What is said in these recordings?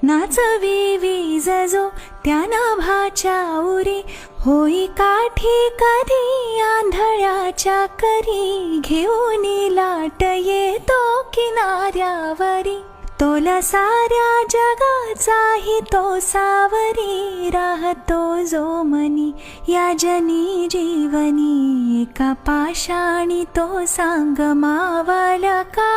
नाचवी वीज जो त्या नाभाच्या उरी, होई काठी कधी आंधळ्याच्या करी, घेऊन लाट येतो किनाऱ्यावरी, तोला साऱ्या जगाचाही तो सावरी, राहतो जो मनी या जनी जीवनी, एका पाषाणी तो सांग मावला का.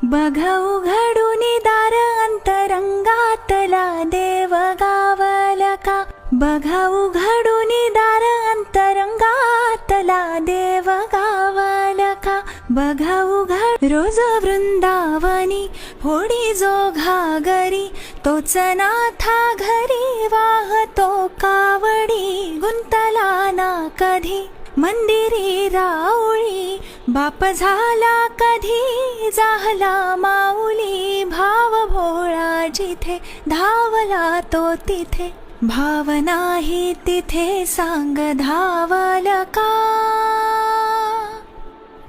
बघ उघडून दार अंतरंगातला देव गावला का, बघ उघडून दार अंतरंगातला देव गावला का, बघ उघड. रोज वृंदावनी फोडी जो घागरी, तोच नाथा घरी वाहतो कावडी, गुंतला ना कधी मंदिरी राऊळी, बाप झाला कधी जाहला माऊली, भाव भोळा जिथे धावला तो तिथे, भाव नाही तिथे सांग धावल का.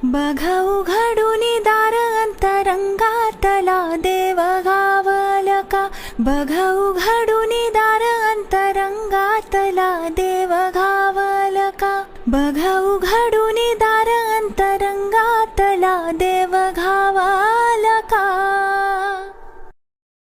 बघ उघडून दार अंतरंगातला देव गावल का, बघ उघडून दार अंतरंगातला देव गावल का, बघ उघडून दार